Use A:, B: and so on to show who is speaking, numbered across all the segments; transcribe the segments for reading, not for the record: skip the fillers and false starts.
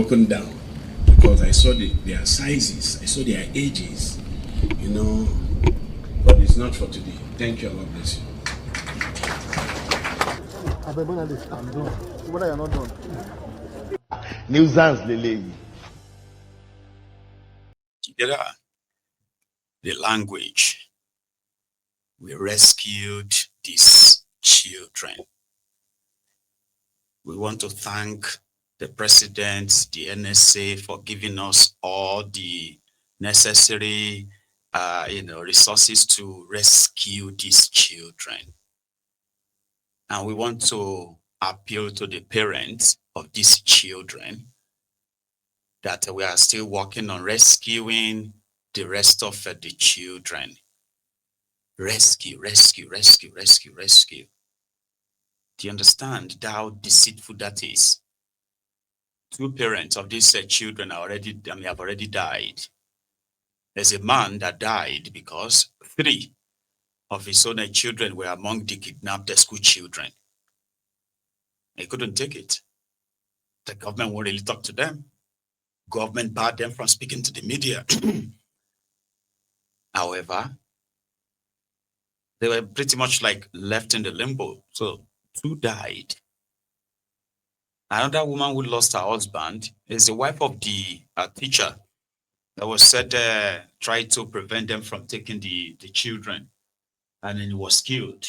A: broken down because I saw their sizes, I saw their ages, you know. But it's not for today. Thank you, and God bless you.
B: I'm done. What are you not done?
C: Nuisance lele.
D: Together, the language, we rescued these children. We want to thank the president, the NSA for giving us all the necessary resources to rescue these children. And we want to appeal to the parents of these children that we are still working on rescuing the rest of the children. Rescue, rescue, rescue, rescue, rescue. Do you understand how deceitful that is? Two parents of these children have already died. There's a man that died because 3 of his own children were among the kidnapped school children. He couldn't take it. The government won't really talk to them. Government barred them from speaking to the media. However, they were pretty much like left in the limbo. So 2 died. Another woman who lost her husband is the wife of the teacher that was said tried to prevent them from taking the children, and then he was killed.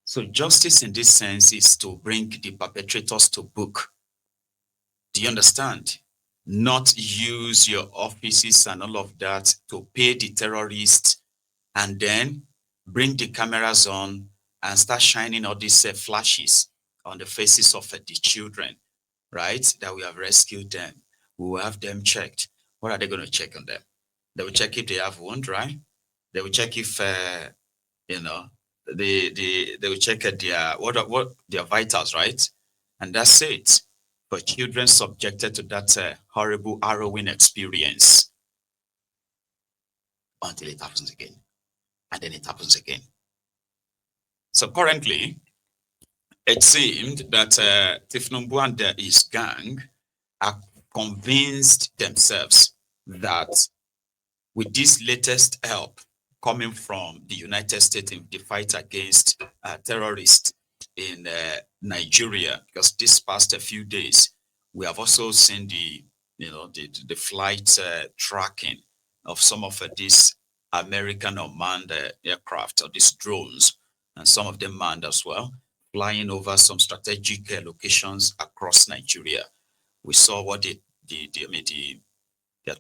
D: So justice in this sense is to bring the perpetrators to book. Do you understand? Not use your offices and all of that to pay the terrorists and then bring the cameras on and start shining all these flashes on the faces of the children, right? That we have rescued them. We will have them checked. What are they going to check on them? They will check if they have wound, right? They will check if, they will check at what their vitals, right? And that's it. For children subjected to that horrible, harrowing experience until it happens again. And then it happens again. So currently, it seemed that Tifnumbu and his gang are convinced themselves that with this latest help coming from the United States in the fight against terrorists in Nigeria, because this past a few days, we have also seen the flight tracking of some of these American unmanned aircraft or these drones, and some of them manned as well, flying over some strategic locations across Nigeria. We saw what their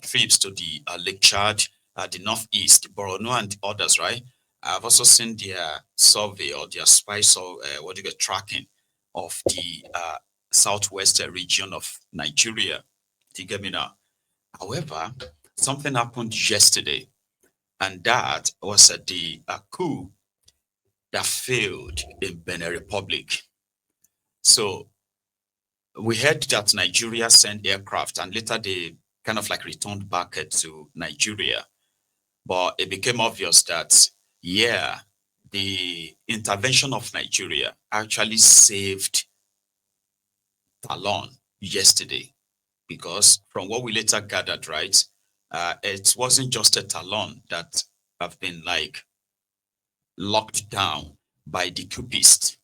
D: trips to the Lake Chad, the Northeast, Borno, and others, right? I've also seen their survey or their spice or tracking of the southwest region of Nigeria. Do you get me now? However, something happened yesterday, and that was the coup that failed in Benin Republic. So we heard that Nigeria sent aircraft, and later they kind of like returned back to Nigeria. But it became obvious that, yeah, the intervention of Nigeria actually saved Talon yesterday, because from what we later gathered, right, it wasn't just a Talon that have been like locked down by the coupists.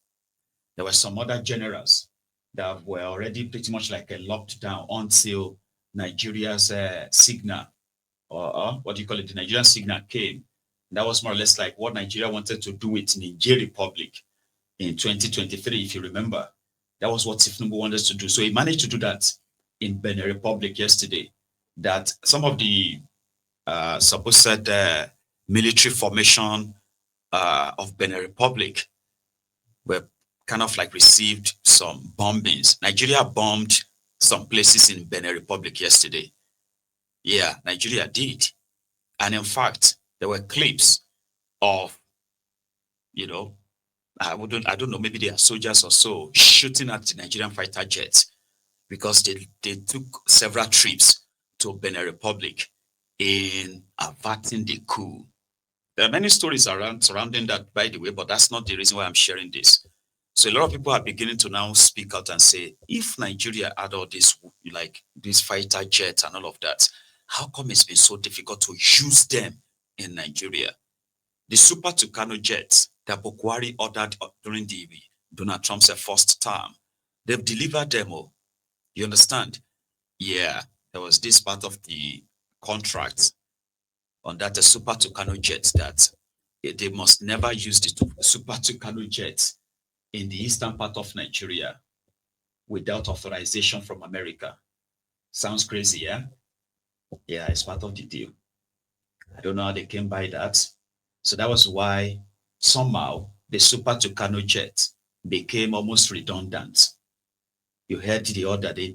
D: There were some other generals that were already pretty much like locked down until Nigeria's signal, or what do you call it, the Nigerian signal came. That was more or less like what Nigeria wanted to do with Niger Republic in 2023, if you remember. That was what Tifnumbu wanted to do. So he managed to do that in Benin Republic yesterday. That some of the supposed military formation of Benin Republic were kind of like received some bombings. Nigeria bombed some places in Benin Republic yesterday. Yeah, Nigeria did. And in fact, there were clips of, I don't know, maybe they are soldiers or so shooting at the Nigerian fighter jets because they took several trips to Benin Republic in averting the coup. There are many stories surrounding that, by the way, but that's not the reason why I'm sharing this. So a lot of people are beginning to now speak out and say, if Nigeria had all this, like these fighter jets and all of that, how come it's been so difficult to use them in Nigeria? The Super Tucano jets that Bukwari ordered during the Donald Trump's first term, they've delivered them. Oh, you understand? Yeah, there was this part of the contract on that the Super Tucano jet that they must never use the Super Tucano jet in the eastern part of Nigeria without authorization from America. Sounds crazy, yeah? Yeah, it's part of the deal. I don't know how they came by that. So that was why somehow the Super Tucano jet became almost redundant. You heard the order they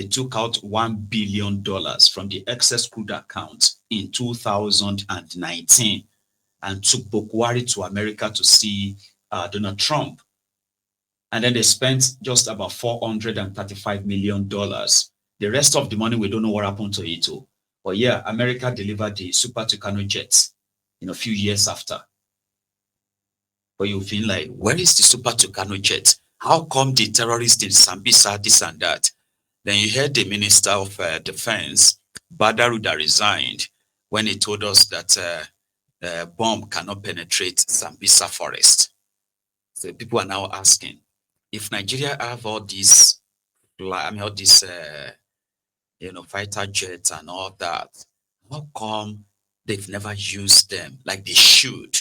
D: took out $1 billion from the excess crude account in 2019 and took Bukwari to America to see Donald Trump. And then they spent just about $435 million. The rest of the money, we don't know what happened to it. But yeah, America delivered the Super Tucano jets a few years after. But you feel like, where is the Super Tucano jet? How come the terrorists in Sambisa, this and that? Then you heard the Minister of Defense, Badaruda, resigned when he told us that bomb cannot penetrate Sambisa forest. So people are now asking, if Nigeria have all these, all these, fighter jets and all that, how come they've never used them like they should?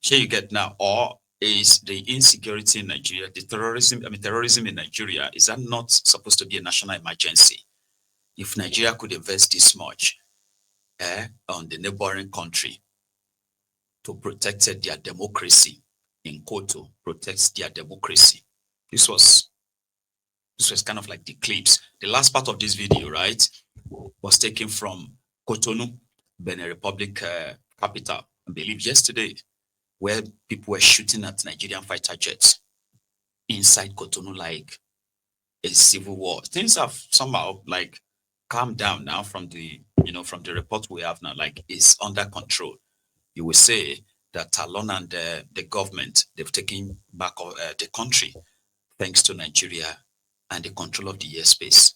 D: Here you get now, or is the insecurity in Nigeria, the terrorism in Nigeria, is that not supposed to be a national emergency? If Nigeria could invest this much on the neighboring country to protect their democracy, in Koto, protect their democracy. This was kind of like the clips. The last part of this video, right, was taken from Cotonou, Benin Republic capital, I believe yesterday, where people were shooting at Nigerian fighter jets inside Cotonou like a civil war. Things have somehow like calmed down now from the report we have now, like it's under control. You will say that Talon and the government, they've taken back the country thanks to Nigeria and the control of the airspace.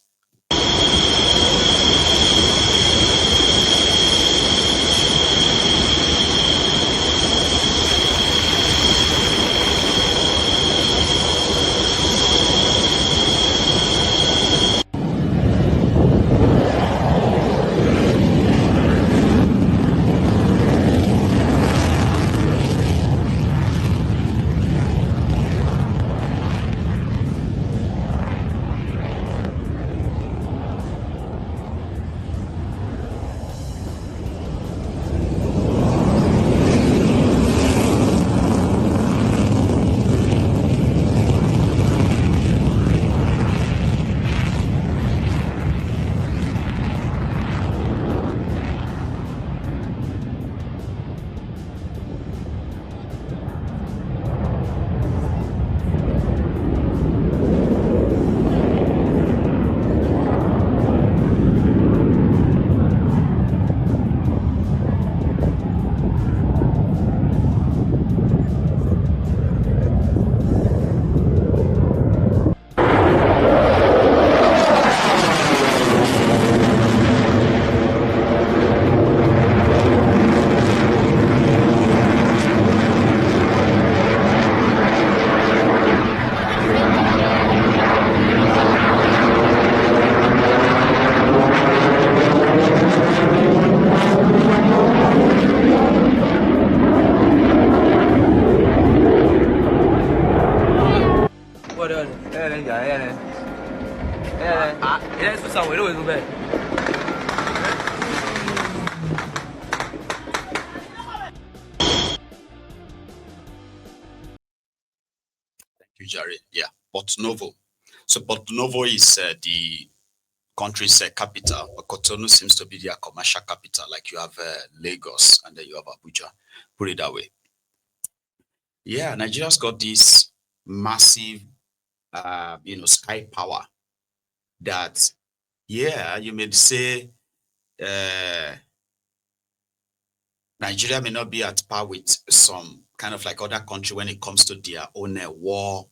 D: Yeah, Porto Novo. So Porto Novo is the country's capital, but Cotonou seems to be their commercial capital. Like you have Lagos and then you have Abuja. Put it that way. Yeah, Nigeria's got this massive, sky power that, yeah, you may say Nigeria may not be at par with some kind of like other country when it comes to their own war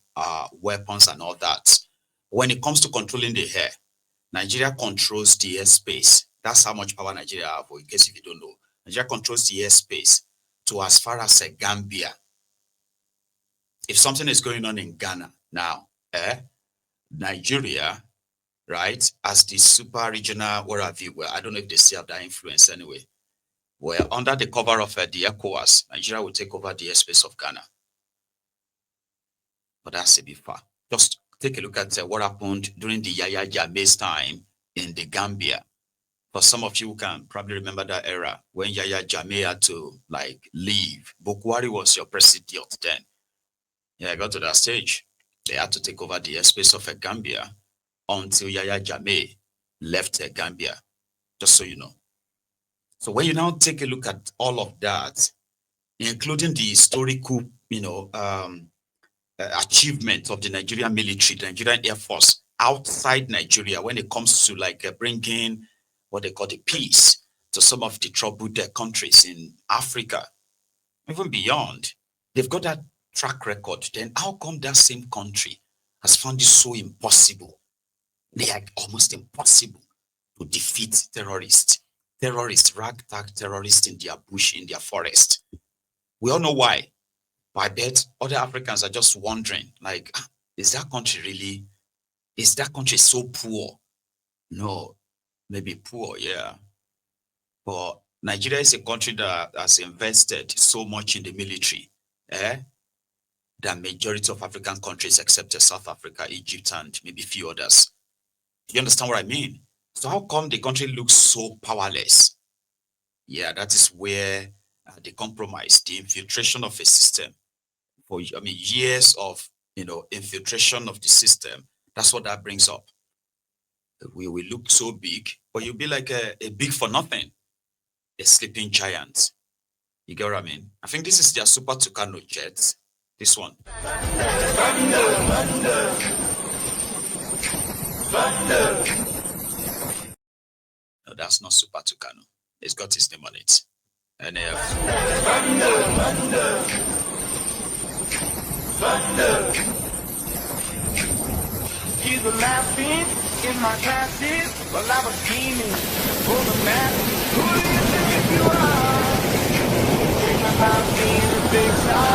D: weapons and all that. When it comes to controlling the air, Nigeria controls the airspace. That's how much power Nigeria have, in case if you don't know. Nigeria controls the airspace to as far as Gambia. If something is going on in Ghana now, Nigeria, right, as the super regional, where have you, well, I don't know if they still have that influence anyway. Well, under the cover of the ECOWAS, Nigeria will take over the airspace of Ghana. But that's a bit far. Just take a look at what happened during the Yaya Jammeh's time in the Gambia. For some of you who can probably remember that era when Yaya Jammeh had to like leave. Bukwari was your president then. Yeah, I got to that stage. They had to take over the airspace of Gambia until Yaya Jammeh left Gambia, just so you know. So when you now take a look at all of that, including the historical, achievement of the Nigerian military, the Nigerian Air Force outside Nigeria when it comes to like bringing what they call the peace to some of the troubled countries in Africa, even beyond. They've got that track record. Then how come that same country has found it so impossible? They are almost impossible to defeat terrorists, ragtag terrorists in their bush, in their forest. We all know why. But I bet other Africans are just wondering, like, is that country so poor? No, maybe poor, yeah. But Nigeria is a country that has invested so much in the military, than majority of African countries except South Africa, Egypt, and maybe a few others. You understand what I mean? So how come the country looks so powerless? Yeah, that is where the compromise, the infiltration of a system, for years of infiltration of the system. That's what that brings up. We will look so big, but you'll be like a big for nothing, a sleeping giant. You get what I mean? I think this is their Super Tucano jet. This one. No, that's not Super Tucano. It's got his name on it. And
E: Kids were laughing in my classes while I was scheming for the math. Who do you think you are? Think about being a big star.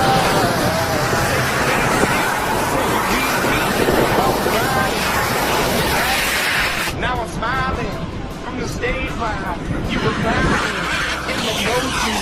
E: Now I'm smiling from the stage while you were laughing in the motion.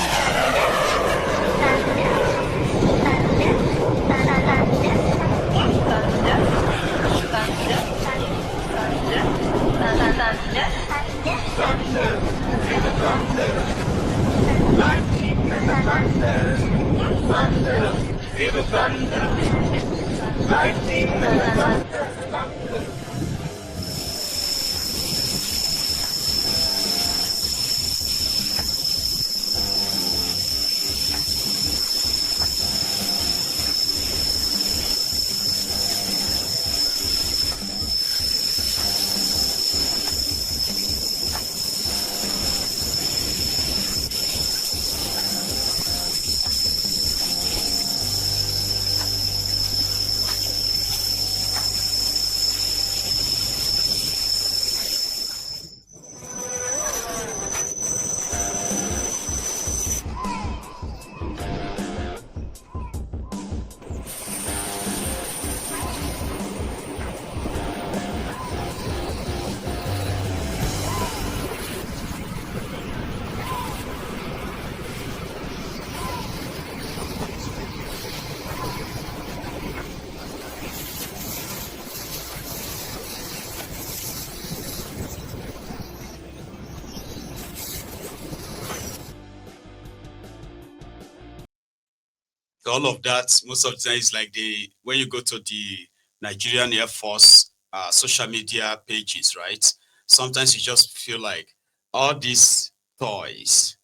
D: all of that, most of the time is like when you go to the Nigerian Air Force social media pages, right? Sometimes you just feel like all these toys,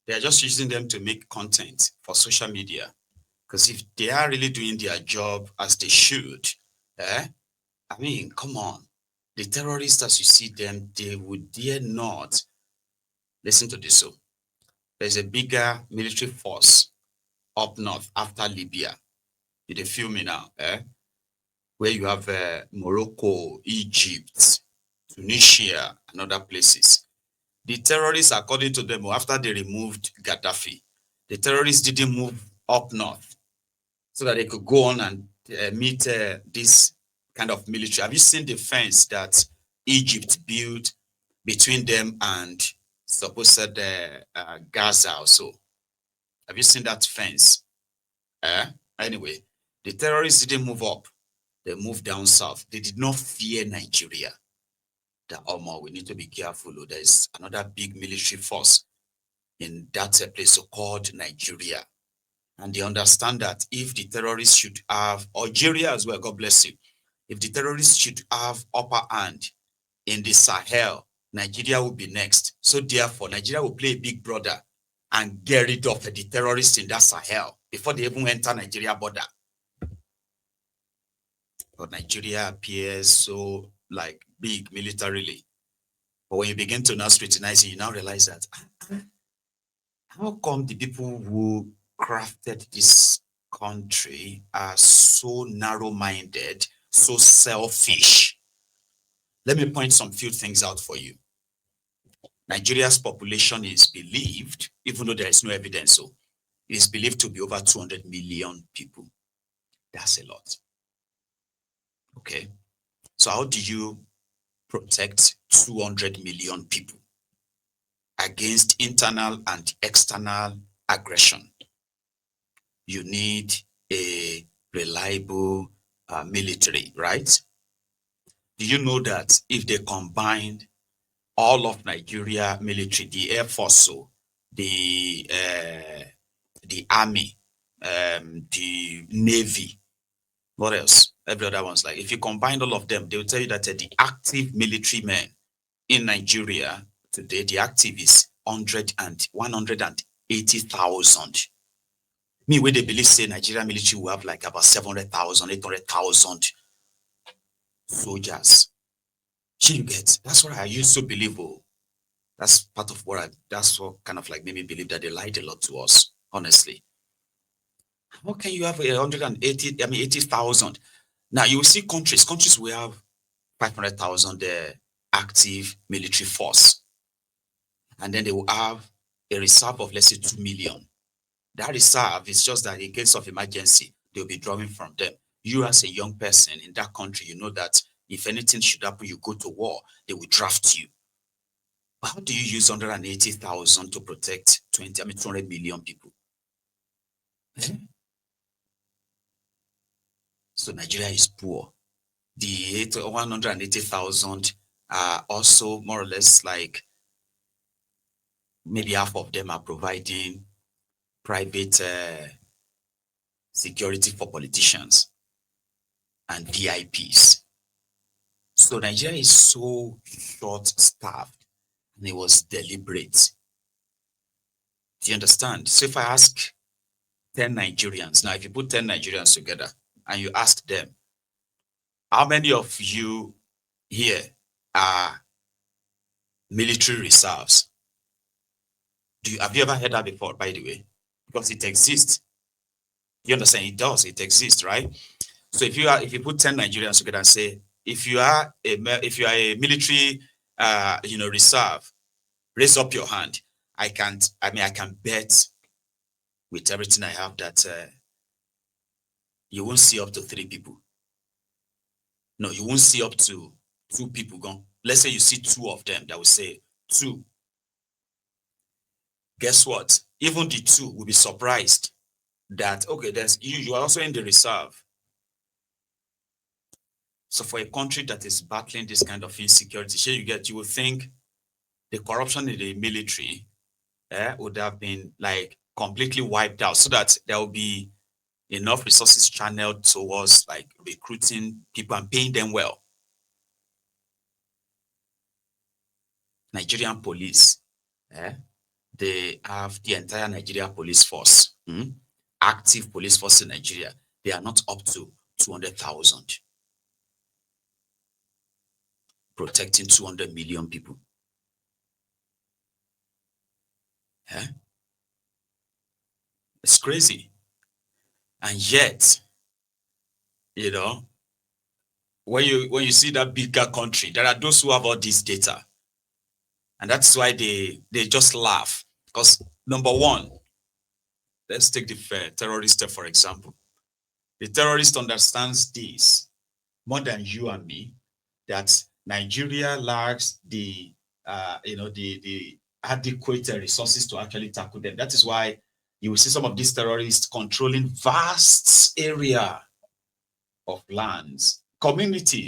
D: they're just using them to make content for social media. Because if they are really doing their job as they should, I mean, come on. The terrorists, as you see them, they would dare not. Listen to this. So there's a bigger military force up north after Libya. You feel me now, where you have Morocco, Egypt, Tunisia, and other places. The terrorists, according to them, after they removed Gaddafi, the terrorists didn't move up north so that they could go on and meet this kind of military. Have you seen the fence that Egypt built between them and supposed Gaza also? Have you seen that fence? Anyway, the terrorists didn't move up. They moved down south. They did not fear Nigeria. That, we need to be careful. There's another big military force in that place called Nigeria. And they understand that if the terrorists should have, Algeria as well, God bless you, if the terrorists should have upper hand in the Sahel, Nigeria will be next. So therefore, Nigeria will play a big brother and get rid of the terrorists in that Sahel before they even enter Nigeria border. But Nigeria appears so like big militarily. But when you begin to now scrutinize it, you now realize that how come the people who crafted this country are so narrow-minded, so selfish? Let me point some few things out for you. Nigeria's population is believed, even though there is no evidence, so it is believed to be over 200 million people. That's a lot. Okay. So how do you protect 200 million people against internal and external aggression? You need a reliable military, right? Do you know that if they combined all of Nigeria military, the Air Force, so the Army, the Navy, what else? Every other one's like, if you combine all of them, they will tell you that the active military men in Nigeria today, the active is 180,000. Me, where they believe say Nigeria military will have like about 700,000, 800,000 soldiers. You get, that's what I used to believe. Oh, that's part of what that's what kind of like made me believe that they lied a lot to us, honestly. How can you have 80,000? Now you will see countries will have 500,000 active military force. And then they will have a reserve of, let's say, 2 million. That reserve is just that in case of emergency, they'll be drawing from them. You as a young person in that country, you know that if anything should happen, you go to war, they will draft you. But how do you use 180,000 to protect 200 million people? So Nigeria is poor. The 180,000 are also more or less like maybe half of them are providing private security for politicians and VIPs. So Nigeria is so short-staffed, and it was deliberate. Do you understand? So if I ask 10 Nigerians, now if you put 10 Nigerians together and you ask them, how many of you here are military reserves? Have you ever heard that before, by the way? Because it exists. You understand? It does. It exists, right? So if you put 10 Nigerians together and say, if you are a military reserve, raise up your hand. I can bet with everything I have that you won't see up to 3 people. No, you won't see up to 2 people gone. Let's say you see 2 of them that will say 2. Guess what? Even the 2 will be surprised that, okay, you are also in the reserve. So for a country that is battling this kind of insecurity, you will think the corruption in the military would have been like completely wiped out so that there will be enough resources channeled towards like recruiting people and paying them well. Nigerian police, they have the entire Nigeria police force, active police force in Nigeria. They are not up to 200,000. Protecting 200 million people. It's crazy. And yet, you know, when you see that bigger country, there are those who have all this data. And that's why they just laugh. Because number one, let's take the terrorist, for example. The terrorist understands this more than you and me, that Nigeria lacks the the adequate resources to actually tackle them. That is why you will see some of these terrorists controlling vast area of lands, communities.